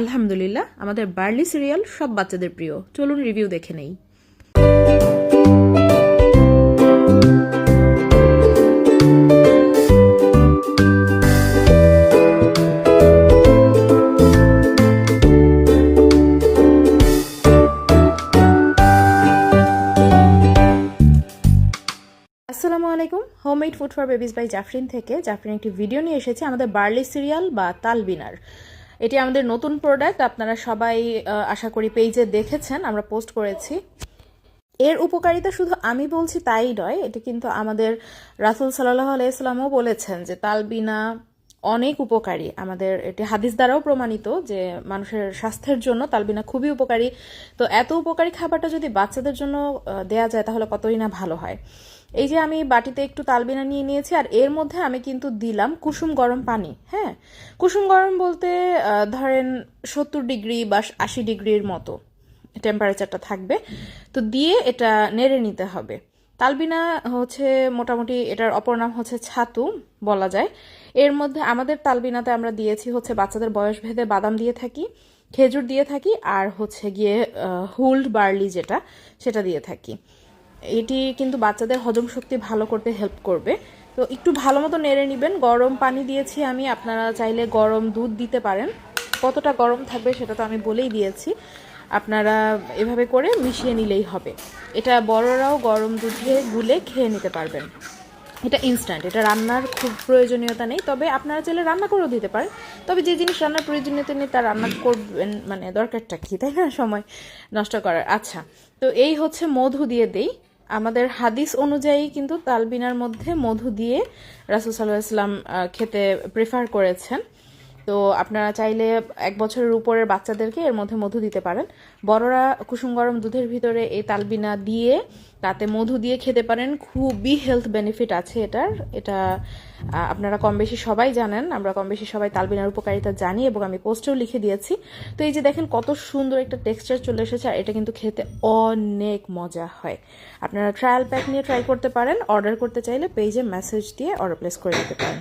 আলহামদুলিল্লাহ আমাদের barley serial সব বাচ্চাদের প্রিয়। চলুন রিভিউ দেখে নেই। আসসালামু আলাইকুম, homemade food for babies by Jafrin থেকে জাফরিন একটি ভিডিও নিয়ে এসেছে আমাদের বার্লি সিরিয়াল বা তালবিনার। এটি আমাদের নতুন প্রোডাক্ট, আপনারা সবাই আশা করি পেজে দেখেছেন, আমরা পোস্ট করেছি। এর উপকারিতা শুধু আমি বলছি তাই নয়, এটি কিন্তু আমাদের রাসূল সাল্লাল্লাহু আলাইহি ওয়াসাল্লামও বলেছেন যে তালবিনা অনেক উপকারী। আমাদের এটি হাদিস দ্বারাও প্রমাণিত যে মানুষের স্বাস্থ্যের জন্য তালবিনা খুবই উপকারী। তো এত উপকারী খাবারটা যদি বাচ্চাদের জন্য দেয়া যায় তাহলে কতই না ভালো হয়। এই যে আমি বাটিতে একটু তালবিনা নিয়ে নিয়েছি, আর এর মধ্যে আমি কিন্তু দিলাম কুসুম গরম পানি। হ্যাঁ, কুসুম গরম বলতে ধরেন 70 ডিগ্রি বা 80 ডিগ্রির মতো টেম্পারেচারটা থাকবে। তো দিয়ে এটা নেড়ে নিতে হবে। তালবিনা হচ্ছে মোটামুটি এটার অপর নাম হচ্ছে ছাতু বলা যায়। এর মধ্যে আমাদের তালবিনাতে আমরা দিয়েছি হচ্ছে বাচ্চাদের বয়স ভেদে বাদাম দিয়ে থাকি, খেজুর দিয়ে থাকি, আর হচ্ছে গিয়ে হুলড বার্লি যেটা সেটা দিয়ে থাকি। এটি কিন্তু বাচ্চাদের হজম শক্তি ভালো করতে হেল্প করবে। তো একটু ভালো মতো নেড়ে নেবেন। গরম পানি দিয়েছি আমি, আপনারা চাইলে গরম দুধ দিতে পারেন। কতটা গরম থাকবে সেটা তো আমি বলেই দিয়েছি, আপনারা এভাবে করে মিশিয়ে নিলেই হবে। এটা বড়রাও গরম দুধে গুলে খেয়ে নিতে পারবেন। এটা ইনস্ট্যান্ট, এটা রান্নার খুব প্রয়োজনীয়তা নেই, তবে আপনারা চাইলে রান্না করেও দিতে পারেন। তবে যে জিনিস রান্নার প্রয়োজনীয়তা নেই তার রান্না করবেন, মানে দরকারটা কি, তাই না, সময় নষ্ট করার। আচ্ছা, তো এই হচ্ছে মধু দিয়ে দেই। আমাদের হাদিস অনুযায়ী কিন্তু তালবিনার মধ্যে মধু দিয়ে রাসূল সাল্লাল্লাহু আলাইহি ওয়াসাল্লাম খেতে প্রেফার করেছেন। তো আপনারা চাইলে 1 বছরের উপরের বাচ্চাদেরকে এর মধ্যে মধু দিতে পারেন। বড়রা কুসুম গরম দুধের ভিতরে এই তালবিনা দিয়ে তাতে মধু দিয়ে খেতে পারেন। খুবই হেলথ বেনিফিট আছে এটার। এটা আপনারা কম বেশি সবাই জানেন, আমরা কম বেশি সবাই তালবিনার উপকারিতা জানি এবং আমি পোস্টেও লিখে দিয়েছি। তো এই যে দেখেন কত সুন্দর একটা টেক্সচার চলে এসেছে, আর এটা কিন্তু খেতে অনেক মজা হয়। আপনারা ট্রায়াল প্যাক নিয়ে ট্রাই করতে পারেন। অর্ডার করতে চাইলে পেজে মেসেজ দিয়ে অর্ডার প্লেস করে দিতে পারেন।